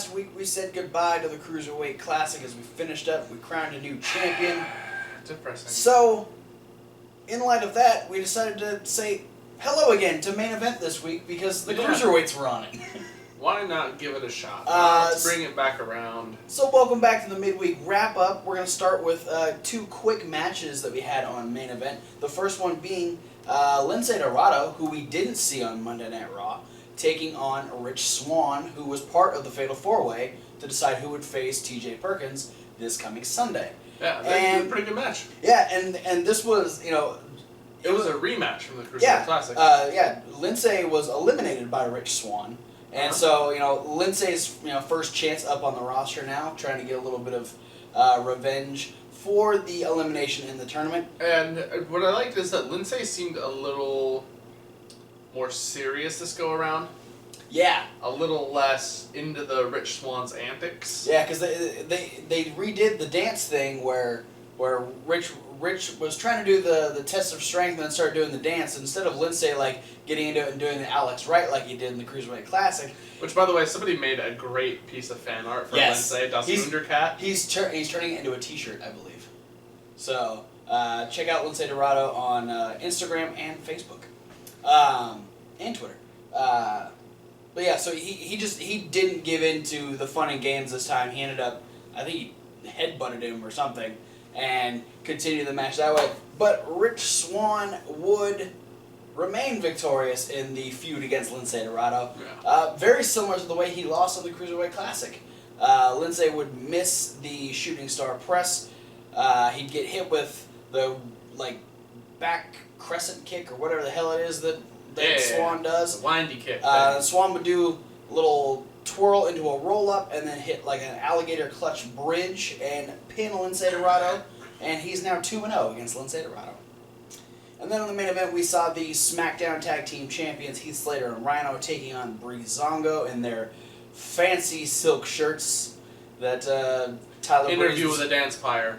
last week we said goodbye to the Cruiserweight Classic as we finished up. We crowned a new champion. Depressing. So, in light of that, we decided to say hello again to main event this week because the Cruiserweights were on it. Why not give it a shot? Let's bring it back around. So welcome back to the midweek wrap-up. We're going to start with two quick matches that we had on main event. The first one being Lince Dorado, who we didn't see on Monday Night Raw, taking on Rich Swann, who was part of the Fatal 4-Way, to decide who would face TJ Perkins this coming Sunday. Yeah, that was a pretty good match. Yeah, and this was, you know... It was a rematch from the Cruiserweight Classic. Lince was eliminated by Rich Swann. And so, you know, Lince's first chance up on the roster now, trying to get a little bit of revenge for the elimination in the tournament. And what I liked is that Lince seemed a little more serious this go around. Yeah. A little less into the Rich Swann's antics. Yeah, because they redid the dance thing where Rich was trying to do the test of strength and then started doing the dance instead of Lince like getting into it and doing the Alex Wright like he did in the Cruiserweight Classic. Which, by the way, somebody made a great piece of fan art for Lince. Das Wundercat. He's turning it into a T-shirt, I believe. So check out Lince Dorado on Instagram and Facebook, and Twitter. But yeah, so he didn't give in to the fun and games this time. He ended up, I think he headbutted him or something, and continued the match that way. But Rich Swann would remain victorious in the feud against Lince Dorado. Yeah. Very similar to the way he lost on the Cruiserweight Classic. Lince would miss the shooting star press. He'd get hit with the back crescent kick or whatever the hell it is that Swann does. The windy kick. Swann would do a little twirl into a roll-up and then hit like an alligator clutch bridge and pin Lince Dorado. And he's now 2-0 against Lince Dorado. And then on the main event, we saw the SmackDown Tag Team Champions Heath Slater and Rhino taking on Breezango in their fancy silk shirts that Tyler Interview Breeze with a dance pyre.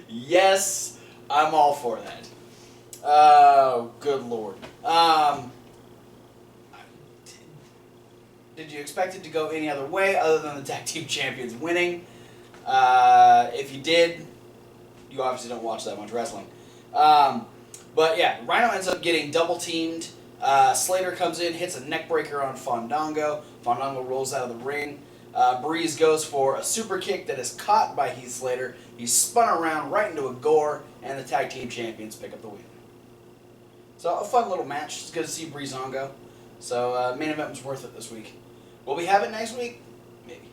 Yes, I'm all for that. Oh, good lord. Did you expect it to go any other way other than the Tag Team Champions winning? If you did, you obviously don't watch that much wrestling. But yeah, Rhino ends up getting double teamed. Slater comes in, hits a neck breaker on Fandango. Fandango rolls out of the ring. Breeze goes for a super kick that is caught by Heath Slater. He's spun around right into a gore, and the Tag Team Champions pick up the win. So a fun little match. It's good to see Breezango. So main event was worth it this week. Will we have it next week? Maybe.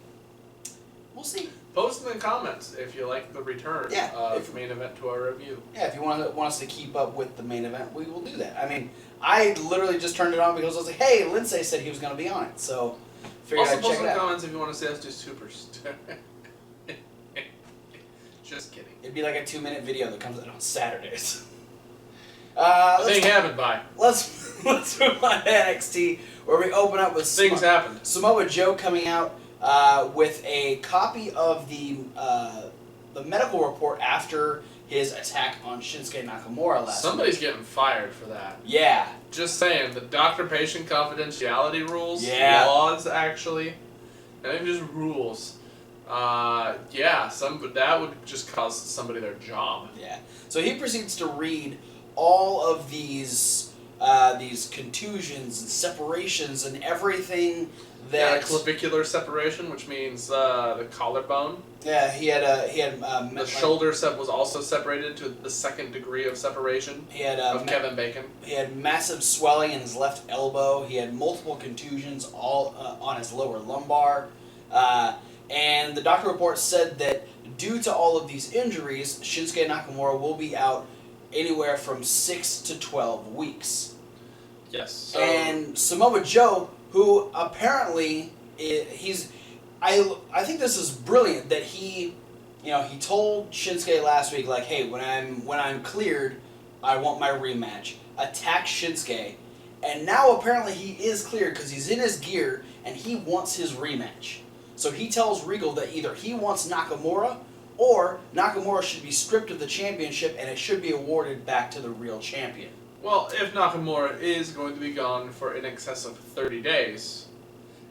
We'll see. Post in the comments if you like the return of main event to our review. Yeah, if you want us to keep up with the main event, we will do that. I mean, I literally just turned it on because I was like, hey, Lince said he was going to be on it. So figured I'd check it out. Also post in the comments if you want to see us do supers. Just kidding. It'd be like a 2-minute video that comes out on Saturdays. Thing happened, bye. Let's move on to NXT, where we open up with things happened. Samoa Joe coming out with a copy of the medical report after his attack on Shinsuke Nakamura last week. Somebody's getting fired for that. Yeah. Just saying, the doctor-patient confidentiality rules, laws actually, and even just rules. That would just cost somebody their job. Yeah. So he proceeds to read all of these contusions and separations and everything that clavicular separation, which means the collarbone. Yeah, he had the shoulder was also separated to the second degree of separation. He had of Kevin Bacon. He had massive swelling in his left elbow. He had multiple contusions all on his lower lumbar. And the doctor report said that due to all of these injuries, Shinsuke Nakamura will be out anywhere from 6 to 12 weeks. Yes. So and Samoa Joe, who apparently I think this is brilliant that he told Shinsuke last week, like, hey, when I'm cleared, I want my rematch. Attack Shinsuke, and now apparently he is cleared because he's in his gear and he wants his rematch. So he tells Regal that either he wants Nakamura or Nakamura should be stripped of the championship and it should be awarded back to the real champion. Well, if Nakamura is going to be gone for in excess of 30 days,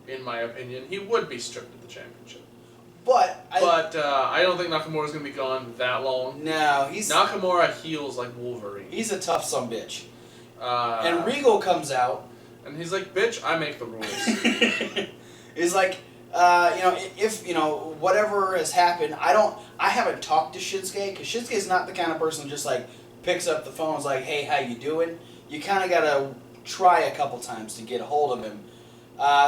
in my opinion, he would be stripped of the championship. But I don't think Nakamura's going to be gone that long. No, Nakamura heals like Wolverine. He's a tough sumbitch. And Regal comes out. And he's like, bitch, I make the rules. He's like, if, whatever has happened, I haven't talked to Shinsuke, because Shinsuke's not the kind of person who just, like, picks up the phone and is like, hey, how you doing? You kind of got to try a couple times to get a hold of him.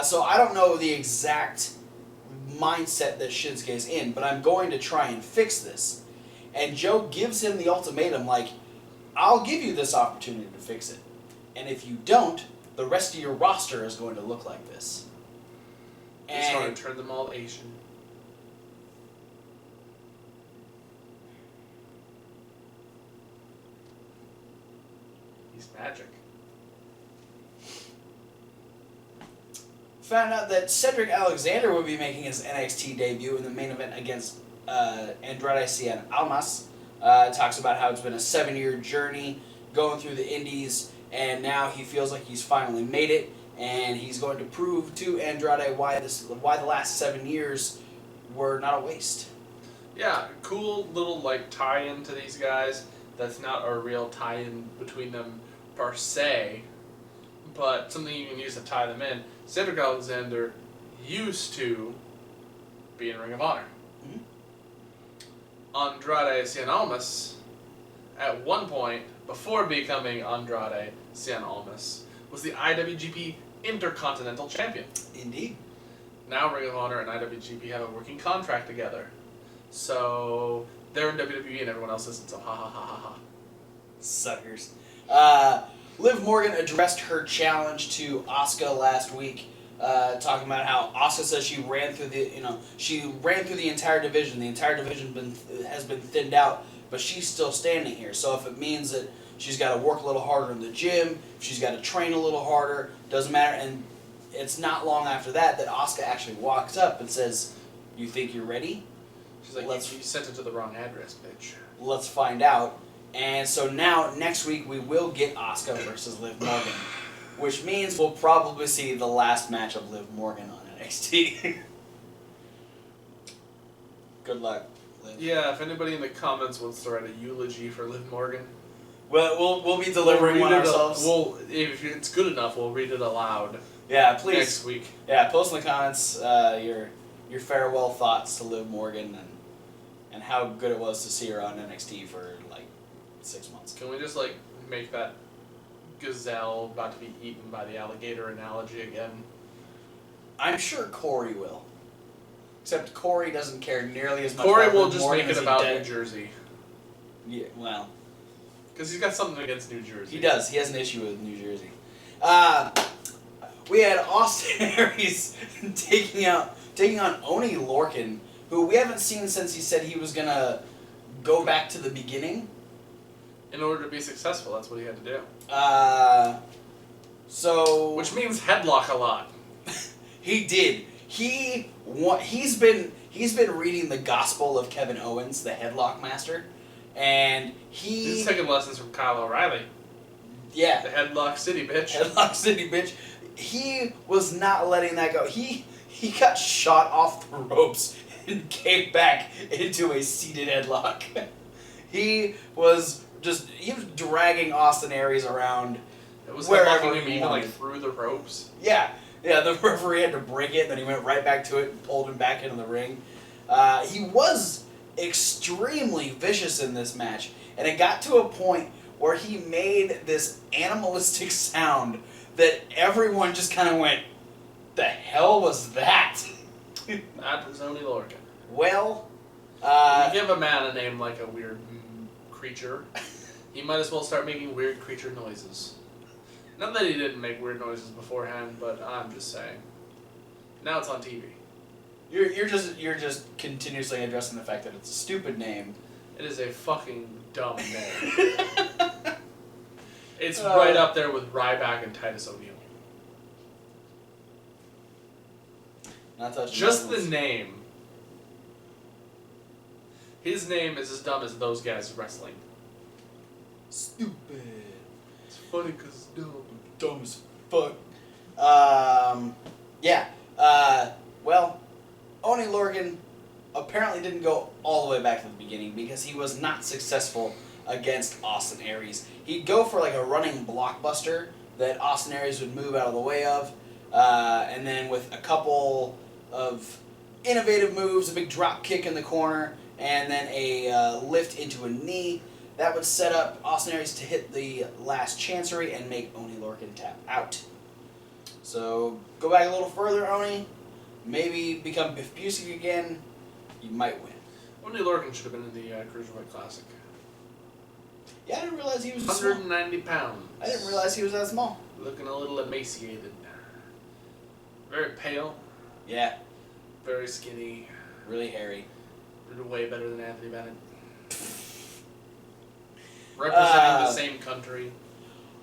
So I don't know the exact mindset that Shinsuke's in, but I'm going to try and fix this. And Joe gives him the ultimatum, like, I'll give you this opportunity to fix it. And if you don't, the rest of your roster is going to look like this. He's going to turn them all Asian. He's magic. Found out that Cedric Alexander will be making his NXT debut in the main event against Andrade Cien Almas. Talks about how it's been a 7-year journey going through the indies, and now he feels like he's finally made it, and he's going to prove to Andrade why the last 7 years were not a waste. Yeah, cool little tie-in to these guys. That's not a real tie-in between them per se, but something you can use to tie them in. Cedric Alexander used to be in Ring of Honor. Mm-hmm. Andrade Cien Almas, at one point, before becoming Andrade Cien Almas, was the IWGP Intercontinental Champion. Indeed. Now Ring of Honor and IWGP have a working contract together. So they're in WWE and everyone else isn't, so ha ha ha ha ha. Suckers. Liv Morgan addressed her challenge to Asuka last week, talking about how Asuka says she ran through the entire division. The entire division has been thinned out, but she's still standing here. So if it means that she's got to work a little harder in the gym, if she's got to train a little harder, doesn't matter. And it's not long after that Asuka actually walks up and says, "You think you're ready?" She's like, you sent it to the wrong address, bitch. Let's find out. And so now, next week, we will get Asuka versus Liv Morgan, which means we'll probably see the last match of Liv Morgan on NXT. Good luck, Liv. Yeah, if anybody in the comments wants to write a eulogy for Liv Morgan, well, we'll be delivering one ourselves. If it's good enough, we'll read it aloud. Yeah, please. Next week. Yeah, post in the comments your farewell thoughts to Liv Morgan and how good it was to see her on NXT for 6 months. Can we just make that gazelle about to be eaten by the alligator analogy again? I'm sure Corey will. Except Corey doesn't care nearly as much. Corey will just make it about New Jersey. Yeah, well, because he's got something against New Jersey. He does. He has an issue with New Jersey. We had Austin Aries taking on ONeil Lorcan, who we haven't seen since he said he was gonna go back to the beginning. In order to be successful, that's what he had to do. Which means headlock a lot. He did. He's been reading the Gospel of Kevin Owens, the headlock master, and he's taking lessons from Kyle O'Reilly. Yeah. The headlock city bitch. Headlock city bitch. He was not letting that go. He got shot off the ropes and came back into a seated headlock. He was dragging Austin Aries around. It was wherever him he even wanted. through the ropes. Yeah, the referee had to break it, and then he went right back to it and pulled him back into the ring. He was extremely vicious in this match, and it got to a point where he made this animalistic sound that everyone just kind of went, "The hell was that?" That was ONeil Lorcan. Well, you give a man a name like a weird creature, he might as well start making weird creature noises. Not that he didn't make weird noises beforehand, but I'm just saying. Now it's on TV. You're just continuously addressing the fact that it's a stupid name. It is a fucking dumb name. It's right up there with Ryback and Titus O'Neil. Just the name. His name is as dumb as those guys wrestling. Stupid. It's funny because it's dumb. Dumb as fuck. Yeah. Well, ONeil Lorcan apparently didn't go all the way back to the beginning because he was not successful against Austin Aries. He'd go for like a running blockbuster that Austin Aries would move out of the way of, and then with a couple of innovative moves, a big drop kick in the corner, and then a lift into a knee, that would set up Austin Aries to hit the last chancery and make ONeil Lorcan tap out. So go back a little further, Oni. Maybe become Biff Busick again. You might win. ONeil Lorcan should have been in the Cruiserweight Classic. Yeah, I didn't realize he was 190 pounds. I didn't realize he was that small. Looking a little emaciated. Very pale. Yeah. Very skinny. Really hairy. Way better than Anthony Bennett. Representing the same country.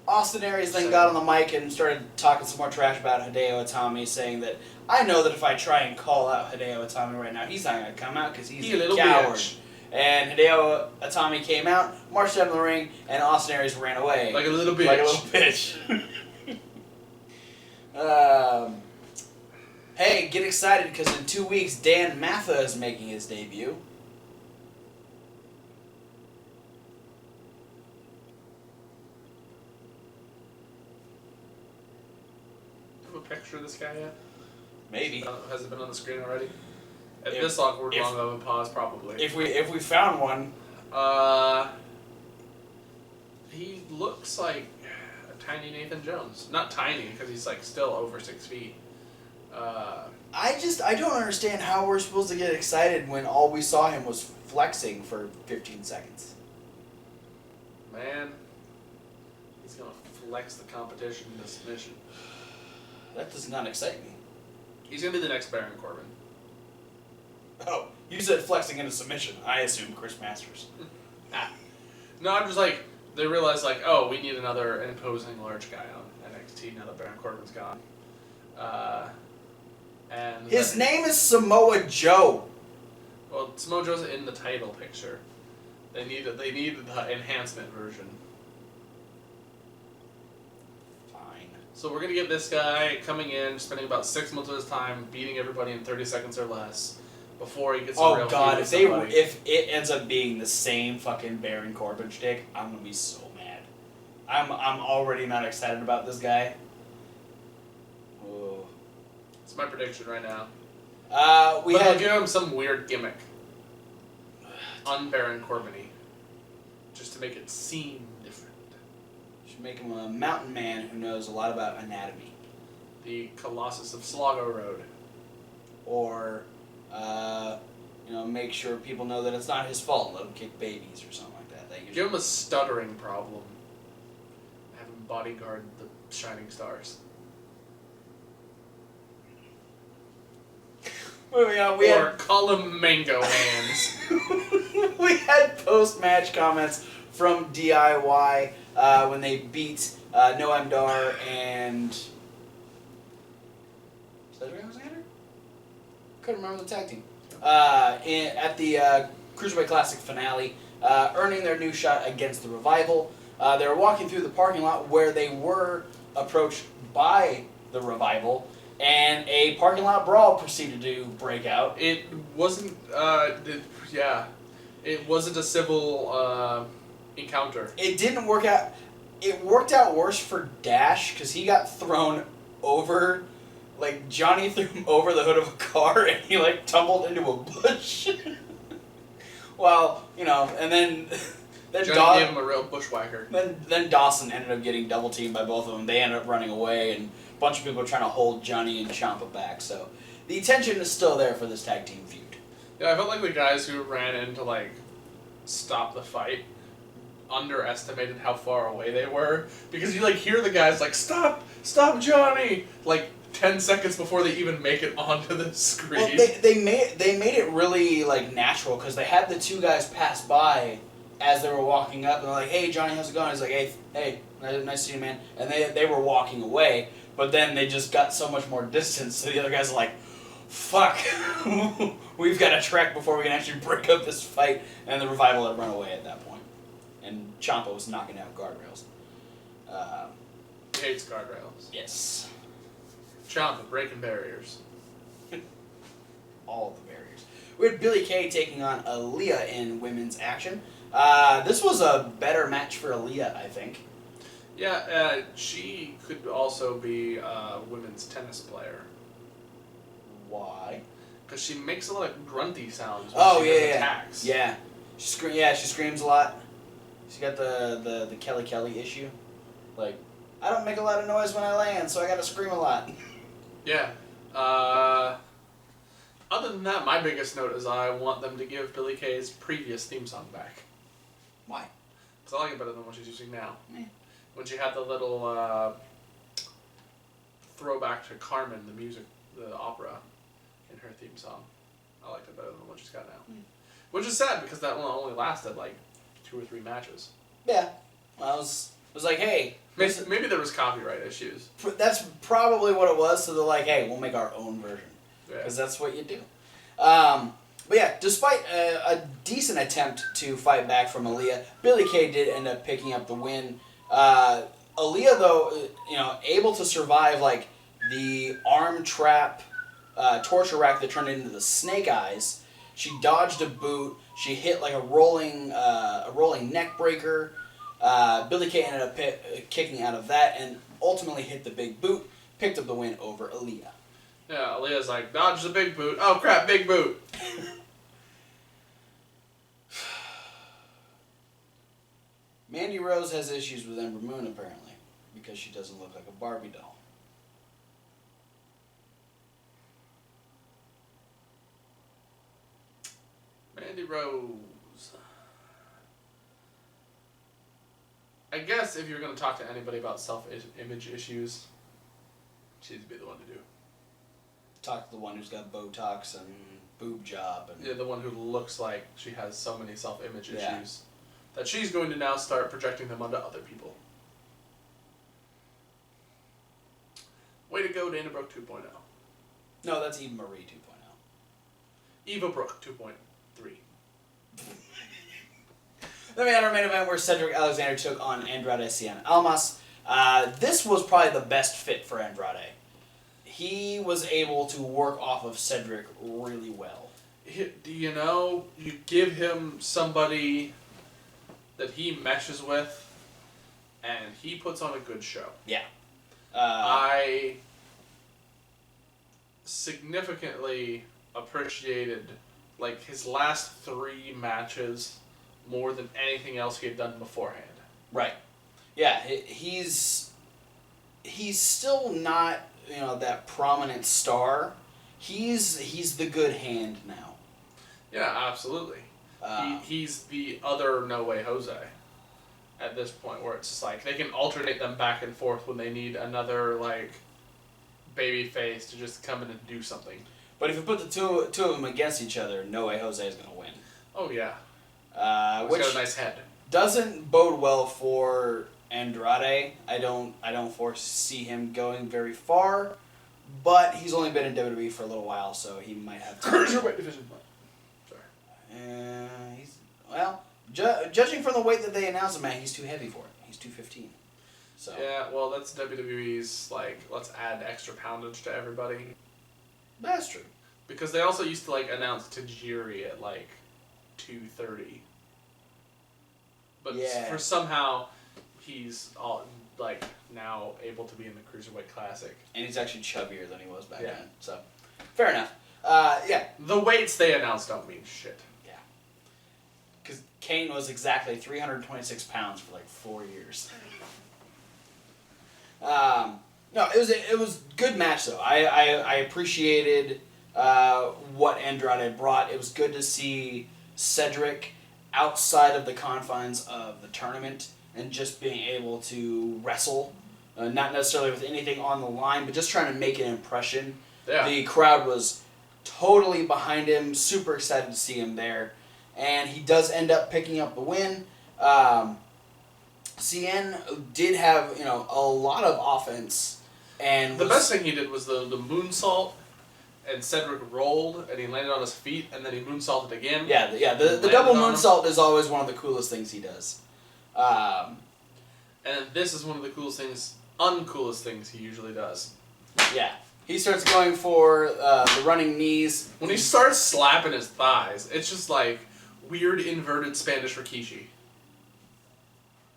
Austin Aries then got on the mic and started talking some more trash about Hideo Itami, saying that I know that if I try and call out Hideo Itami right now, he's not going to come out because he's a coward. Bitch. And Hideo Itami came out, marched out of the ring, and Austin Aries ran away. Like a little bitch. Like a little bitch. Hey, get excited because in 2 weeks, Dan Matha is making his debut. A picture of this guy yet? Maybe. Has it been on the screen already? At this awkward long of a pause, probably. If we found one. He looks like a tiny Nathan Jones. Not tiny, because he's like still over 6 feet. I don't understand how we're supposed to get excited when all we saw him was flexing for 15 seconds. Man, he's gonna flex the competition into submission. That does not excite me. He's gonna be the next Baron Corbin. Oh, you said flexing into submission. I assume Chris Masters. No, I'm just like, they realized like, oh, we need another imposing large guy on NXT now that Baron Corbin's gone. And his name is Samoa Joe. Well, Samoa Joe's in the title picture. They need the enhancement version. Fine. So we're gonna get this guy coming in, spending about 6 months of his time beating everybody in 30 seconds or less before he gets. Oh God! If it ends up being the same fucking Baron Corbin shtick, I'm gonna be so mad. I'm already not excited about this guy. Oh. It's my prediction right now. I'll give him some weird gimmick. Un-Baron Corbin-y. Just to make it seem different. Should make him a mountain man who knows a lot about anatomy. The Colossus of Sligo Road. Or, make sure people know that it's not his fault and let him kick babies or something like that. Give him a stuttering problem. Have him bodyguard the Shining Stars. Or call him Mango Hands. We had post-match comments from DIY when they beat Noam Dar and Cedric Alexander? Couldn't remember the tag team. At the Cruiserweight Classic finale, earning their new shot against the Revival. They were walking through the parking lot where they were approached by the Revival, and a parking lot brawl proceeded to break out. It wasn't, it wasn't a civil encounter. It didn't work out. It worked out worse for Dash because he got thrown over. Like, Johnny threw him over the hood of a car and he, tumbled into a bush. Well, and then Johnny gave him a real bushwhacker. Then Dawson ended up getting double teamed by both of them. They ended up running away, and a bunch of people are trying to hold Johnny and Ciampa back. So the tension is still there for this tag team feud. Yeah, I felt like the guys who ran in to stop the fight underestimated how far away they were, because you hear the guys stop Johnny 10 seconds before they even make it onto the screen. Well, they made it really natural because they had the two guys pass by as they were walking up, and they're like, "Hey, Johnny, how's it going?" He's like, "Hey, nice to see you, man." And they were walking away, but then they just got so much more distance, so the other guys are like, "Fuck, we've got to trek before we can actually break up this fight." And the Revival had run away at that point, and Ciampa was knocking out guardrails. He hates guardrails. Yes. Ciampa breaking barriers. All of the barriers. We had Billie Kay taking on Illya in women's action. This was a better match for Illya, I think. Yeah, she could also be a women's tennis player. Why? Because she makes a lot of grunty sounds when she does attacks. Yeah. She screams a lot. She got the Kelly issue. Like, I don't make a lot of noise when I land, so I gotta scream a lot. Yeah. Other than that, my biggest note is I want them to give Billie Kay's previous theme song back. Why? Because I like it better than what she's using now. Yeah. When she had the little throwback to Carmen, the opera, in her theme song. I liked it better than what she's got now. Which is sad because that one only lasted like 2 or 3 matches. Yeah. Well, I was like, hey. Maybe there was copyright issues. That's probably what it was, so they're like, hey, we'll make our own version. Because that's what you do. But yeah, despite a decent attempt to fight back from Illya, Billie Kay did end up picking up the win. Illya, though, able to survive like the arm trap, torture rack that turned into the snake eyes. She dodged a boot. She hit like a rolling neck breaker. Billie Kay ended up kicking out of that and ultimately hit the big boot. Picked up the win over Illya. Yeah, Aaliyah's like, dodge the big boot. Oh crap, big boot. Mandy Rose has issues with Ember Moon, apparently, because she doesn't look like a Barbie doll. Mandy Rose. I guess if you're going to talk to anybody about self-image issues, she'd be the one to do. Talk to the one who's got Botox and boob job. And yeah, the one who looks like she has so many self-image Yeah. issues that she's going to now start projecting them onto other people. Way to go, Dana Brooke 2.0. No, that's Eva Marie 2.0. Eva Brooke 2.3. Then we had our main event where Cedric Alexander took on Andrade Cien Almas. This was probably the best fit for Andrade. He was able to work off of Cedric really well. You give him somebody that he meshes with, and he puts on a good show. Yeah. I significantly appreciated like his last 3 matches more than anything else he had done beforehand. Right. Yeah, he's still not, that prominent star. He's the good hand now. Yeah, absolutely. He's the other No Way Jose at this point, where it's just like they can alternate them back and forth when they need another like baby face to just come in and do something. But if you put the two of them against each other, No Way Jose is going to win. Oh yeah. Which got a nice head. Doesn't bode well for Andrade. I don't foresee him going very far, but he's only been in WWE for a little while, so he might have to. Cruiserweight division. Sorry. Judging from the weight that they announced him at, he's too heavy for it. He's 215. So. Yeah, well, that's WWE's like let's add extra poundage to everybody. That's true. Because they also used to like announce Tajiri at like 230. But for somehow he's all like now able to be in the Cruiserweight Classic. And he's actually chubbier than he was back then. So fair enough. Yeah. The weights they announced don't mean shit. Yeah. Because Kane was exactly 326 pounds for like 4 years. No, it was good match though. I appreciated what Andrade brought. It was good to see Cedric outside of the confines of the tournament and just being able to wrestle, not necessarily with anything on the line, but just trying to make an impression. Yeah. The crowd was totally behind him, super excited to see him there, and he does end up picking up the win. Cien did have a lot of offense, and the best thing he did was the moonsault, and Cedric rolled and he landed on his feet and then he moonsaulted again. Yeah. The double moonsault is always one of the coolest things he does. And this is one of the uncoolest things he usually does. Yeah. He starts going for the running knees. When he starts slapping his thighs, it's just like weird inverted Spanish Rikishi.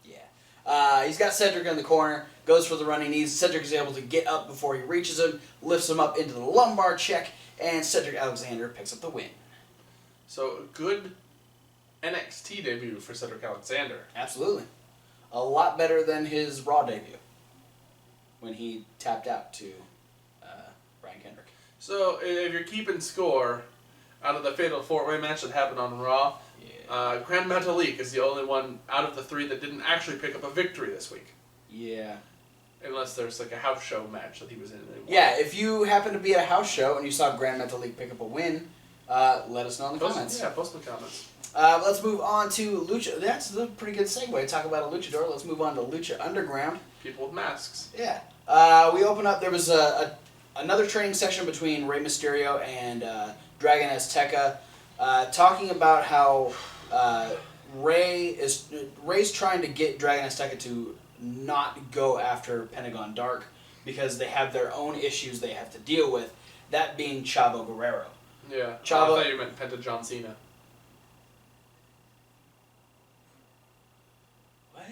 Yeah. He's got Cedric in the corner, goes for the running knees. Cedric is able to get up before he reaches him, lifts him up into the lumbar check, and Cedric Alexander picks up the win. So, a good NXT debut for Cedric Alexander. Absolutely. A lot better than his Raw debut when he tapped out to Brian Kendrick. So, if you're keeping score, out of the Fatal 4-Way match that happened on Raw, Grand Metalik is the only one out of the three that didn't actually pick up a victory this week. Yeah. Unless there's like a house show match that he was in. Yeah, if you happen to be at a house show and you saw Grand Metalik pick up a win, let us know in the comments. Yeah, post in the comments. Let's move on to Lucha. That's a pretty good segue. Talk about a luchador. Let's move on to Lucha Underground. People with masks. Yeah. We open up. There was another training session between Rey Mysterio and Dragon Azteca, talking about how Rey's trying to get Dragon Azteca to not go after Pentagon Dark because they have their own issues they have to deal with. That being Chavo Guerrero. Yeah. Chavo. I thought you meant Penta John Cena. What?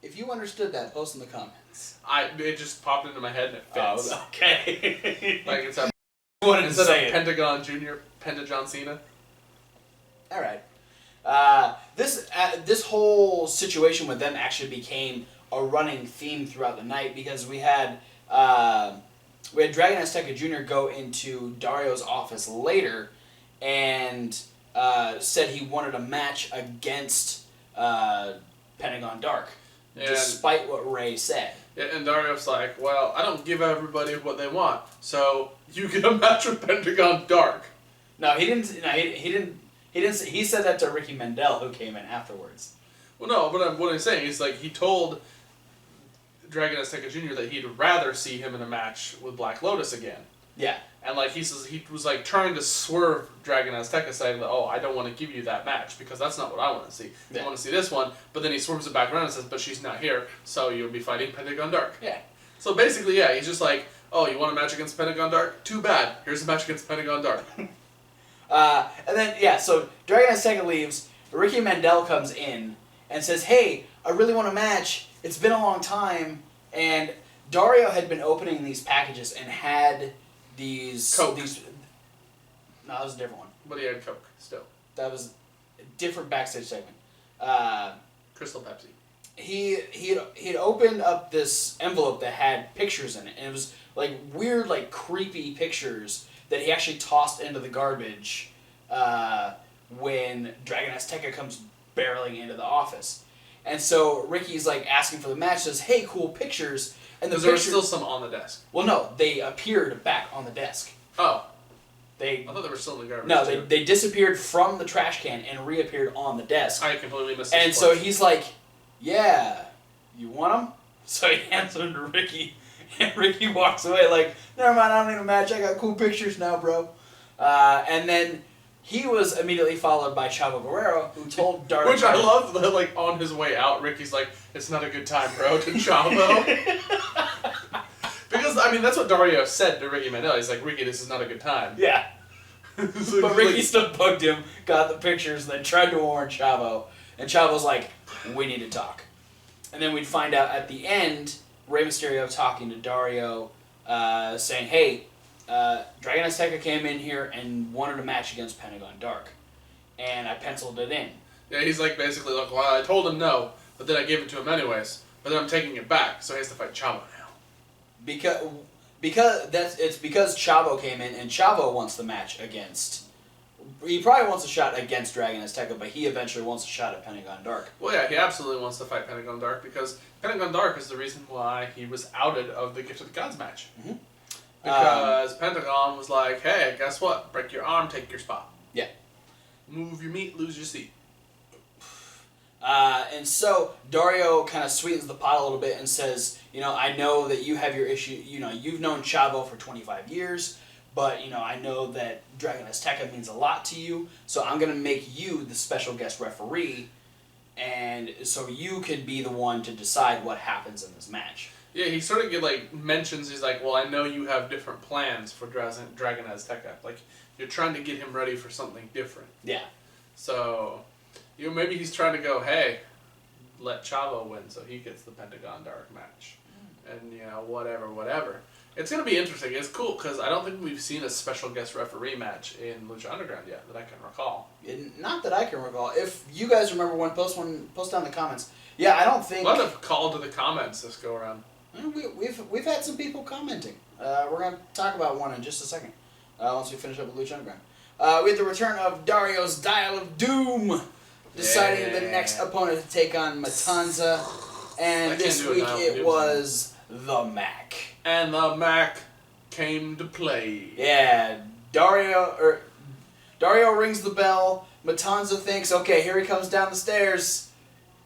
If you understood that, post in the comments. It just popped into my head and it fits. Oh, okay. Like it's a wanted to say of Pentagon Junior, Penta John Cena. All right. This whole situation with them actually became a running theme throughout the night because we had Dragon Azteca Jr. go into Dario's office later and said he wanted a match against Pentagon Dark, despite what Rey said. Yeah, and Dario's like, well, I don't give everybody what they want, so you get a match with Pentagon Dark. No, he didn't. No, he didn't. He didn't. He said that to Ricky Mandel, who came in afterwards. Well, no, but what I'm saying is, like, he told Dragon Azteca Jr. that he'd rather see him in a match with Black Lotus again. Yeah. And, like, he says he was, like, trying to swerve Dragon Azteca, saying that, oh, I don't want to give you that match, because that's not what I want to see. Yeah. I want to see this one, but then he swerves it back around and says, but she's not here, so you'll be fighting Pentagon Dark. Yeah. So, basically, yeah, he's just like, oh, you want a match against Pentagon Dark? Too bad. Here's a match against Pentagon Dark. And then, yeah, so Dragon Azteca leaves, Ricky Mandel comes in and says, hey, I really want a match. It's been a long time. And Dario had been opening these packages and had these... Coke. No, that was a different one. But he had Coke, still. That was a different backstage segment. Crystal Pepsi. He'd opened up this envelope that had pictures in it. And it was, like, weird, like, creepy pictures that he actually tossed into the garbage when Dragon Azteca comes barreling into the office. And so Ricky's like asking for the match, says, hey, cool pictures. And there were still some on the desk. Well, no, they appeared back on the desk. Oh. I thought they were still in the garbage. No, too. they disappeared from the trash can and reappeared on the desk. I completely missed And so he's like, yeah, you want them? So he hands them to Ricky. And Ricky walks away like, never mind, I don't need a match. I got cool pictures now, bro. And then he was immediately followed by Chavo Guerrero, who told Dario... Which I love, that, like, on his way out, Ricky's like, it's not a good time, bro, to Chavo. Because, I mean, that's what Dario said to Ricky Mandel. He's like, Ricky, this is not a good time. Yeah. So But Ricky still bugged him, got the pictures, and then tried to warn Chavo. And Chavo's like, we need to talk. And then we'd find out at the end... Rey Mysterio talking to Dario, saying, hey, Dragon Azteca came in here and wanted a match against Pentagon Dark. And I penciled it in. Yeah, he's like, basically, look, well, I told him no, but then I gave it to him anyways, but then I'm taking it back, so he has to fight Chavo now. It's because Chavo came in, and Chavo wants the match against... He probably wants a shot against Dragon Azteca, but he eventually wants a shot at Pentagon Dark. Well, yeah, he absolutely wants to fight Pentagon Dark, because Pentagon Dark is the reason why he was outed of the Gift of the Gods match. Mm-hmm. Because Pentagon was like, hey, guess what? Break your arm, take your spot. Yeah. Move your meat, lose your seat. And so Dario kind of sweetens the pot a little bit and says, I know that you have your issue, you've known Chavo for 25 years, but, I know that Dragon Azteca means a lot to you, so I'm going to make you the special guest referee, and so you can be the one to decide what happens in this match. Yeah, he sort of mentions, he's like, well, I know you have different plans for Dragon Azteca. Like, you're trying to get him ready for something different. Yeah. So, maybe he's trying to go, hey, let Chavo win so he gets the Pentagon Dark match. And, whatever. It's going to be interesting. It's cool because I don't think we've seen a special guest referee match in Lucha Underground yet that I can recall. Not that I can recall. If you guys remember post down in the comments. Yeah, I don't think... A lot of call to the comments this go around. We've had some people commenting. We're going to talk about one in just a second. Once we finish up with Lucha Underground. We had the return of Darios Dial of Doom, deciding the next opponent to take on Matanza. And this week it was the Mac. And the Mac came to play. Yeah, Dario rings the bell. Matanza thinks, okay, here he comes down the stairs.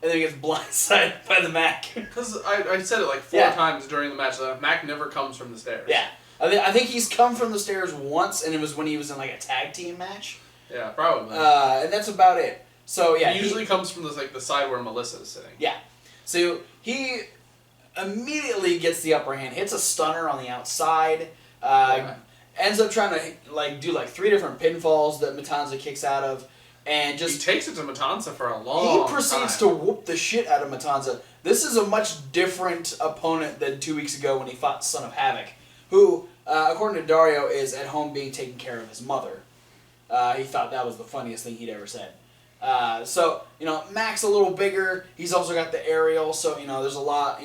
And then he gets blindsided by the Mac. Because I said it 4 times during the match. The Mac never comes from the stairs. Yeah. I think he's come from the stairs once, and it was when he was in a tag team match. Yeah, probably. And that's about it. So yeah, he usually comes from the side where Melissa is sitting. Yeah. So he immediately gets the upper hand, hits a stunner on the outside, ends up trying to do 3 different pinfalls that Matanza kicks out of, and just he takes it to Matanza for a long time. He proceeds to whoop the shit out of Matanza. This is a much different opponent than 2 weeks ago when he fought Son of Havoc, who, according to Dario, is at home being taken care of his mother. He thought that was the funniest thing he'd ever said. So, Mac's a little bigger. He's also got the aerial, so, there's a lot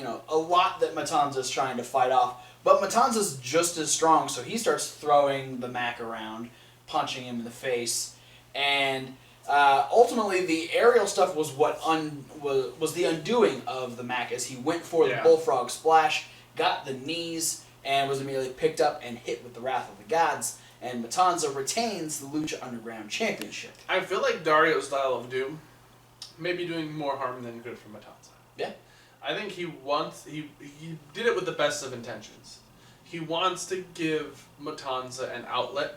that Matanza's trying to fight off. But Matanza's just as strong, so he starts throwing the Mac around, punching him in the face. And ultimately, the aerial stuff was what was the undoing of the Mac as he went for the bullfrog splash, got the knees, and was immediately picked up and hit with the Wrath of the Gods. And Matanza retains the Lucha Underground Championship. I feel like Dario's Dial of Doom may be doing more harm than good for Matanza. Yeah. I think he did it with the best of intentions. He wants to give Matanza an outlet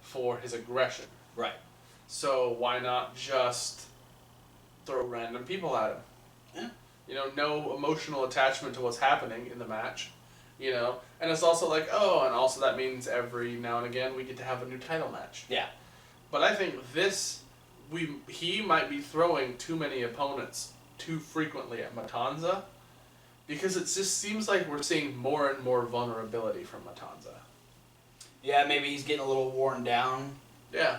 for his aggression. Right. So why not just throw random people at him? Yeah. No emotional attachment to what's happening in the match. And it's also and also that means every now and again we get to have a new title match. Yeah. But I think he might be throwing too many opponents too frequently at Matanza, because it just seems like we're seeing more and more vulnerability from Matanza. Yeah, maybe he's getting a little worn down. Yeah.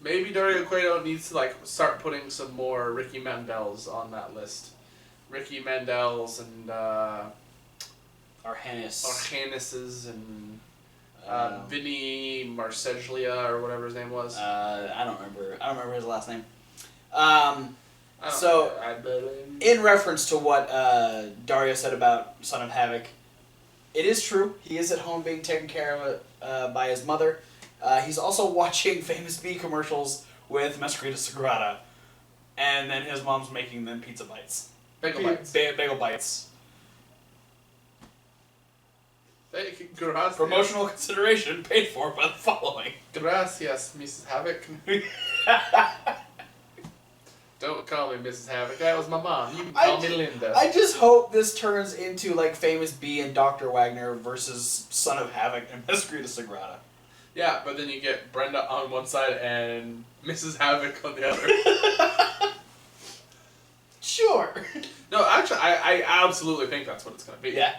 Maybe Dario Cueto needs to start putting some more Ricky Mandels on that list. Ricky Mandels and Arhanises and Vinny Marseglia or whatever his name was. I don't remember his last name. In reference to what Dario said about Son of Havoc, it is true. He is at home being taken care of by his mother. He's also watching Famous Bee commercials with Masquerita Sagrada, and then his mom's making them pizza bites. Bagel bites. Bagel bites. Gracias. Promotional consideration paid for by the following. Gracias, Mrs. Havoc. Don't call me Mrs. Havoc. That was my mom. You can call me Linda. I just hope this turns into Famous Bee and Dr. Wagner versus Son of Havoc and Masquerita Sagrada. Yeah, but then you get Brenda on one side and Mrs. Havoc on the other. Sure. No, actually, I absolutely think that's what it's going to be. Yeah.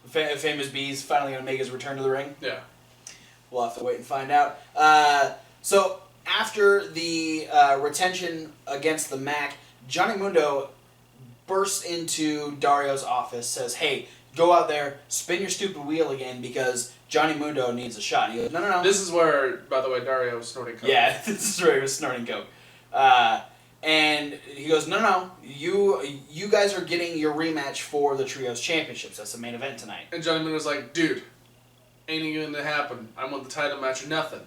Famous Bee's finally going to make his return to the ring. Yeah. We'll have to wait and find out. So, after the retention against the Mac, Johnny Mundo bursts into Dario's office, says, hey, go out there, spin your stupid wheel again, because Johnny Mundo needs a shot. And he goes, no. This is where, by the way, Dario was snorting coke. Yeah, this is where he was snorting coke. And he goes, no, you guys are getting your rematch for the Trios Championships. That's the main event tonight. And Johnny Mundo's like, dude, ain't even gonna happen. I want the title match or nothing.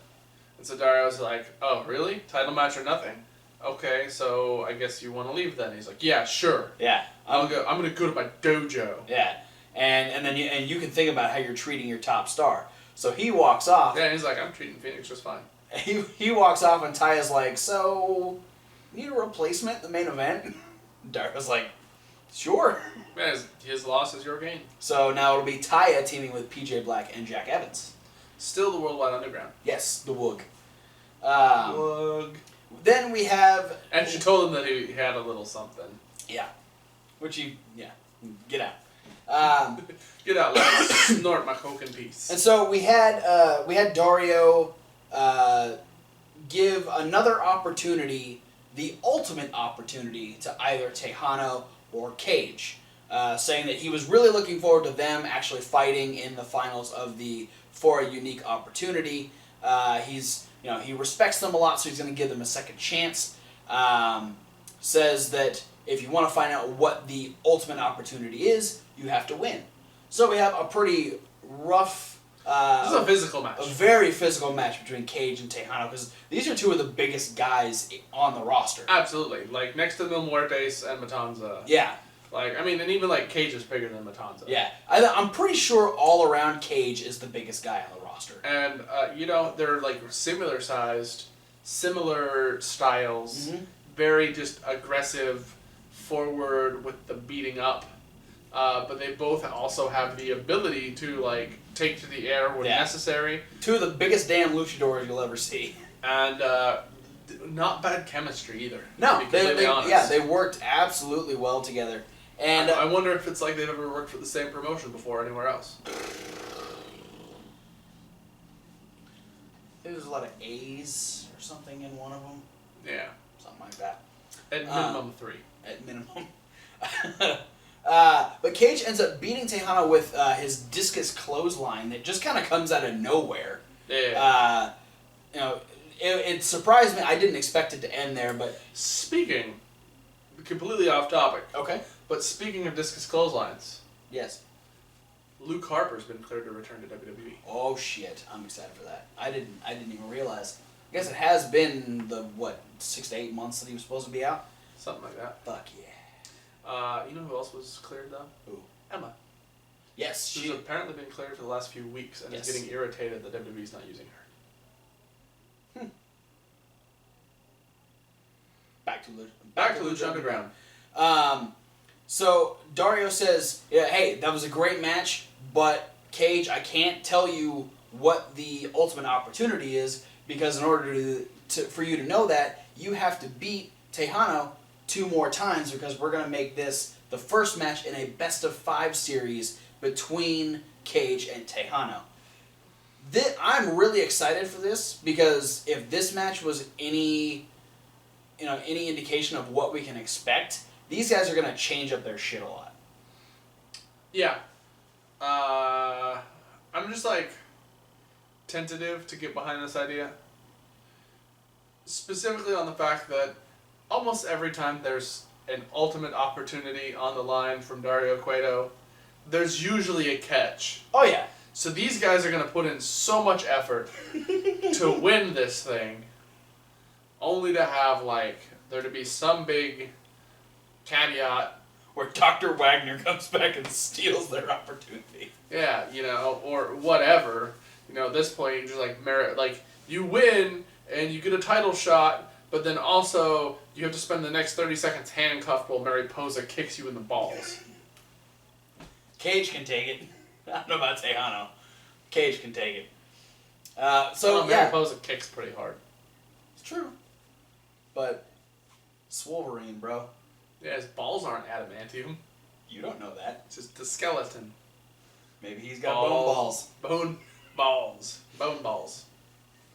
And so Dario's like, oh, really? Title match or nothing? Okay, so I guess you want to leave then. He's like, yeah, sure. Yeah. I'm gonna go to my dojo. Yeah. And then you can think about how you're treating your top star. So he walks off. Yeah, he's like, I'm treating Phoenix just fine. He walks off and Taya's like, so, need a replacement in the main event? Dario's like, sure. Yeah, his loss is your gain. So now it'll be Taya teaming with PJ Black and Jack Evans. Still the Worldwide Underground. Yes, the Woog. Woog. Then we have... And she told him that he had a little something. Yeah. Get out. Get out, let me snort my coke in peace. And so we had Dario give another opportunity, the ultimate opportunity, to either Tejano or Cage, saying that he was really looking forward to them actually fighting in the finals of the For a Unique Opportunity. He respects them a lot, so he's going to give them a second chance. Says that if you want to find out what the ultimate opportunity is, you have to win. So we have a pretty rough... this is a physical match. A very physical match between Cage and Tejano, because these are two of the biggest guys on the roster. Absolutely. Like, next to Mil Muertes and Matanza. Yeah. Like, I mean, and even, like, Cage is bigger than Matanza. Yeah. I'm pretty sure all around Cage is the biggest guy on the roster. And, they're, like, similar sized, similar styles, very just aggressive, forward with the beating up. But they both also have the ability to, like, take to the air when necessary. Two of the biggest damn luchadors you'll ever see. And not bad chemistry either. No, to be completely honest. Yeah, they worked absolutely well together. And I wonder if it's like they've ever worked for the same promotion before anywhere else. There's a lot of A's or something in one of them. Yeah. Something like that. At minimum 3. At minimum. But Cage ends up beating Tejano with his discus clothesline that just kind of comes out of nowhere. Yeah. It surprised me. I didn't expect it to end there, but... Speaking, completely off topic. Okay. But speaking of discus clotheslines. Yes. Luke Harper's been cleared to return to WWE. Oh shit! I'm excited for that. I didn't even realize. I guess it has been 6 to 8 months that he was supposed to be out. Something like that. Fuck yeah. You know who else was cleared though? Who? Emma. Yes, She's apparently been cleared for the last few weeks and is getting irritated that WWE's not using her. Back to Lucha Underground. So Dario says, yeah, hey, that was a great match, but Cage, I can't tell you what the ultimate opportunity is, because in order for you to know that, you have to beat Tejano 2 more times, because we're going to make this the first match in a best-of-5 series between Cage and Tejano. I'm really excited for this, because if this match was any indication of what we can expect, these guys are going to change up their shit a lot. Yeah. I'm just, tentative to get behind this idea. Specifically on the fact that almost every time there's an ultimate opportunity on the line from Dario Cueto, there's usually a catch. Oh, yeah. So these guys are going to put in so much effort to win this thing, only to have, there to be some big caveat where Dr. Wagner comes back and steals their opportunity. Yeah, or whatever. At this point, you're just you win and you get a title shot, but then also you have to spend the next 30 seconds handcuffed while Mariposa kicks you in the balls. Cage can take it. I don't know about Tejano. Cage can take it. Mariposa kicks pretty hard. It's true. But it's Wolverine, bro. Yeah, his balls aren't adamantium. You don't know that. It's just the skeleton. Maybe he's got bone balls. Bone balls. Bone balls.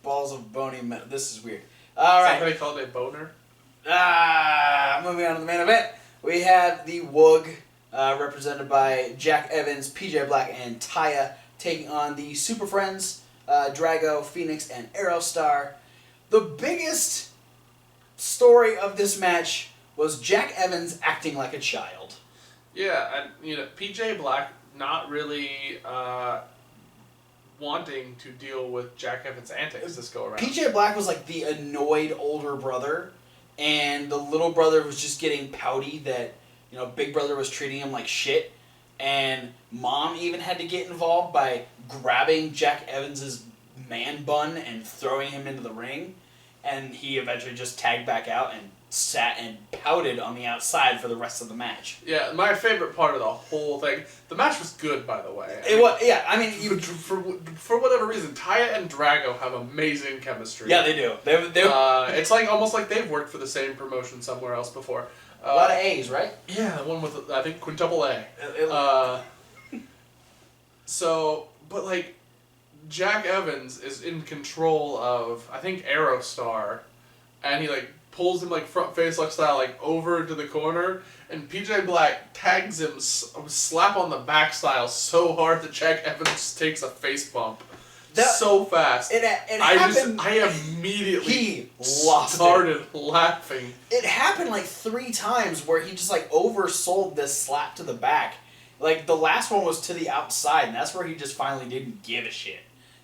Balls of bony metal. This is weird. All right. Is that what they called it, boner? Moving on to the main event. We have the Woog, represented by Jack Evans, PJ Black, and Taya, taking on the Super Friends, Drago, Phoenix, and Aerostar. The biggest story of this match was Jack Evans acting like a child. Yeah, and PJ Black not really wanting to deal with Jack Evans' antics this go around. PJ Black was like the annoyed older brother, and the little brother was just getting pouty that Big Brother was treating him like shit. and Mom even had to get involved by grabbing Jack Evans's man bun and throwing him into the ring, and he eventually just tagged back out and sat and pouted on the outside for the rest of the match. Yeah, my favorite part of the whole thing. The match was good, by the way. I mean, for whatever reason, Taya and Drago have amazing chemistry. Yeah, they do. It's like almost like they've worked for the same promotion somewhere else before. A lot of A's, right? Yeah, the one with I think quintuple A. But like, Jack Evans is in control of I think Aerostar, and he like pulls him like front face lock style like over to the corner, and PJ Black tags him slap on the back style so hard that Jack Evans takes a face bump so fast. It happened. I immediately started laughing. It happened like 3 times where he just like oversold this slap to the back. Like the last one was to the outside, and that's where he just finally didn't give a shit,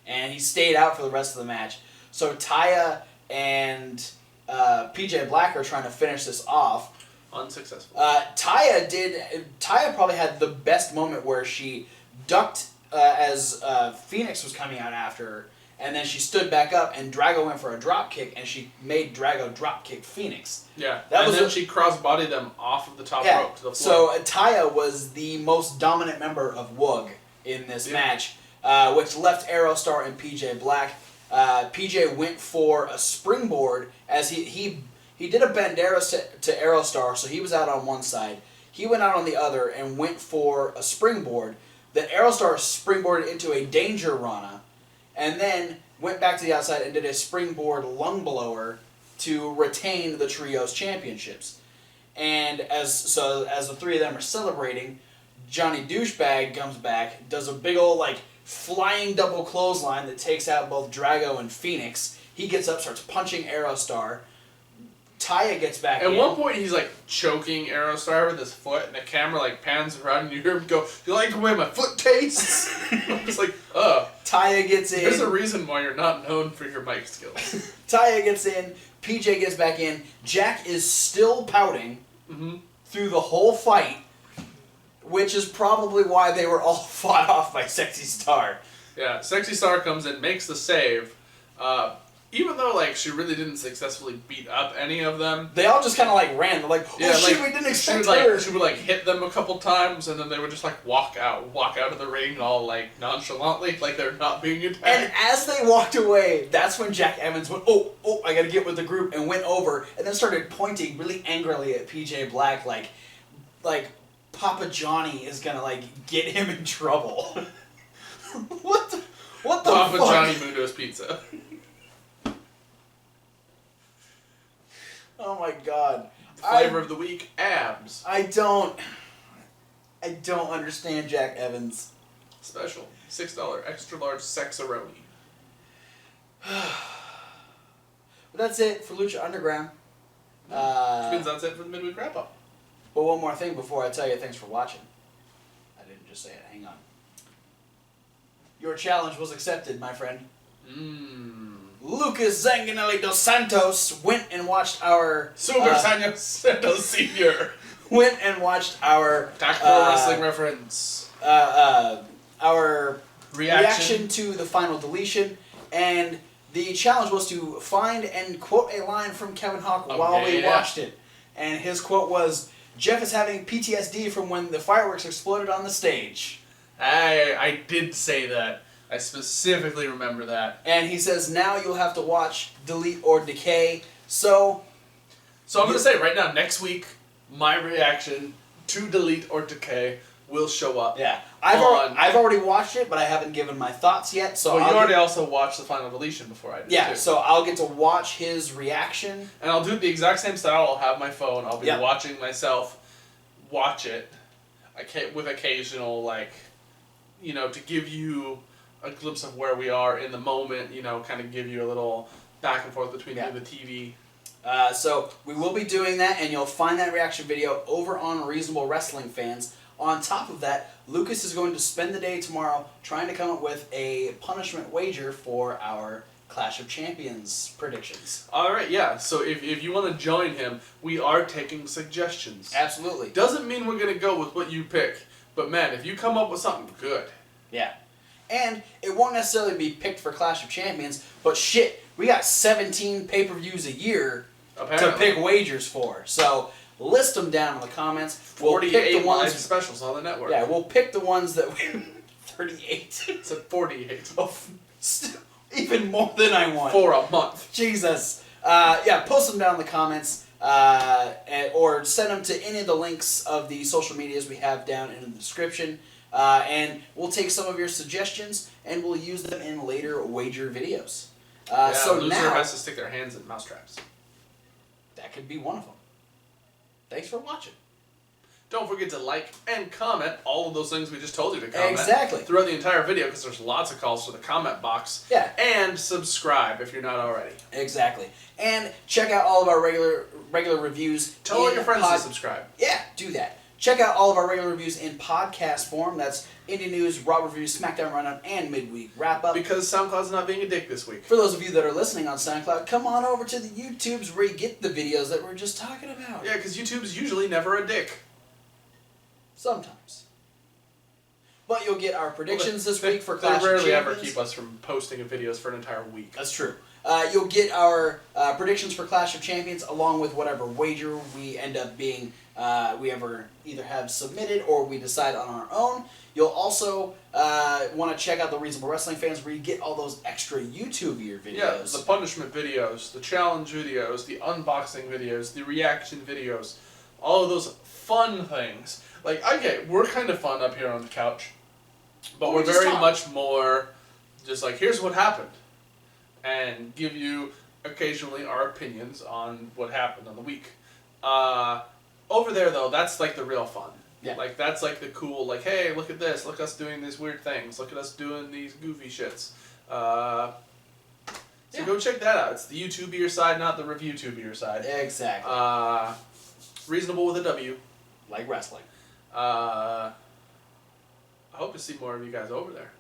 and he stayed out for the rest of the match. So Taya and PJ Black are trying to finish this off. Unsuccessful. Taya probably had the best moment where she ducked as Phoenix was coming out after her, and then she stood back up, and Drago went for a drop kick, and she made Drago drop kick Phoenix. Yeah, then she cross-bodied them off of the top rope to the floor. So Taya was the most dominant member of WUG in this match, which left Aerostar and PJ Black. PJ went for a springboard as he did a banderas to Aerostar, so he was out on one side. He went out on the other and went for a springboard. Then Aerostar springboarded into a danger Rana, and then went back to the outside and did a springboard lung blower to retain the Trios championships. And as the 3 of them are celebrating, Johnny Douchebag comes back, does a big old like flying double clothesline that takes out both Drago and Phoenix. He gets up, starts punching Aerostar. Taya gets back in. At one point, he's like choking Aerostar with his foot, and the camera like pans around, and you hear him go, "You like the way my foot tastes?" I'm just like, Taya gets in. There's a reason why you're not known for your mic skills. Taya gets in. PJ gets back in. Jack is still pouting through the whole fight, which is probably why they were all fought off by Sexy Star. Yeah, Sexy Star comes in, makes the save. Even though like she really didn't successfully beat up any of them, they all just kind of like ran. They're like, "Oh shit, we didn't expect her." She would like hit them a couple times, and then they would just like walk out of the ring all like nonchalantly, like they're not being attacked. And as they walked away, that's when Jack Evans went, "Oh, I gotta get with the group," and went over, and then started pointing really angrily at PJ Black, like Papa Johnny is gonna like get him in trouble. What the Papa fuck? Johnny Mundo's Pizza. Oh my god. Flavor of the week, abs. I don't understand Jack Evans. Special. $6 extra large sexaroni. But that's it for Lucha Underground. Which means that's it for the midweek wrap up. But one more thing before I tell you thanks for watching. I didn't just say it, hang on. Your challenge was accepted, my friend. Lucas Zanganelli dos Santos went and watched our... Super Santos Sr. Went and watched our... Tactical wrestling reference. Our reaction to the final deletion. And the challenge was to find and quote a line from Kevin Hawk while we watched it. And his quote was, "Jeff is having PTSD from when the fireworks exploded on the stage." I did say that. I specifically remember that. And he says, now you'll have to watch Delete or Decay. So I'm going to say right now, next week, my reaction to Delete or Decay will show up. Yeah. I've already watched it, but I haven't given my thoughts yet. So you already also watched the final deletion before I did. Yeah, too. so I'll get to watch his reaction. And I'll do it the exact same style. I'll have my phone. I'll be watching myself watch it. With occasional, like, to give you a glimpse of where we are in the moment, kind of give you a little back and forth between the TV. So we will be doing that, and you'll find that reaction video over on Reasonable Wrestling Fans. On top of that, Lucas is going to spend the day tomorrow trying to come up with a punishment wager for our Clash of Champions predictions. Alright, yeah. So if you want to join him, we are taking suggestions. Absolutely. Doesn't mean we're going to go with what you pick, But man, if you come up with something good. Yeah. And it won't necessarily be picked for Clash of Champions, but shit, we got 17 pay-per-views a year to pick wagers for. So list them down in the comments. 48 live specials on the network. Yeah, we'll pick the ones that we... 38. It's a 48. Oh, even more than I want. For a month. Jesus. Yeah, post them down in the comments. Or send them to any of the links of the social medias we have down in the description. And we'll take some of your suggestions and we'll use them in later wager videos. So loser now has to stick their hands in mousetraps. That could be one of them. Thanks for watching. Don't forget to like and comment all of those things we just told you to comment. Exactly. Throughout the entire video, because there's lots of calls for the comment box. Yeah. And subscribe if you're not already. Exactly. And check out all of our regular reviews. Tell all your friends to subscribe. Yeah, do that. Check out all of our regular reviews in podcast form. That's Indie News, Raw Reviews, SmackDown Rundown, and Midweek Wrap-Up. Because SoundCloud's not being a dick this week. For those of you that are listening on SoundCloud, come on over to the YouTubes where you get the videos that we're just talking about. Yeah, because YouTube's usually never a dick. Sometimes. But you'll get our predictions this week for Clash of Champions. They rarely ever keep us from posting videos for an entire week. That's true. You'll get our predictions for Clash of Champions along with whatever wager we end up being, we ever either have submitted or we decide on our own. You'll also want to check out the Reasonable Wrestling Fans where you get all those extra YouTube videos. Yeah, the punishment videos, the challenge videos, the unboxing videos, the reaction videos, all of those fun things. Like, okay, we're kind of fun up here on the couch, but we're very much more just like, here's what happened. And give you occasionally our opinions on what happened on the week. Over there, though, that's like the real fun. Yeah. Like, that's like the cool, like, hey, look at this. Look at us doing these weird things. Look at us doing these goofy shits. So go check that out. It's the YouTubier side, not the review-tubier side. Exactly. Reasonable with a W. Like wrestling. I hope to see more of you guys over there.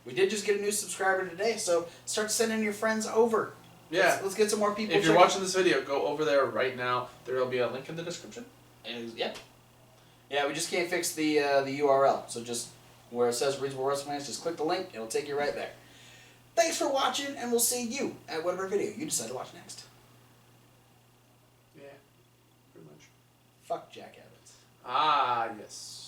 We did just get a new subscriber today, so start sending your friends over. Yeah. Let's get some more people. If you're watching this video, go over there right now. There will be a link in the description. Yep. Yeah, we just can't fix the URL. So just where it says Reasonable Wrestling Fans, just click the link. It'll take you right there. Thanks for watching, and we'll see you at whatever video you decide to watch next. Yeah, pretty much. Fuck Jack Evans. Ah, yes.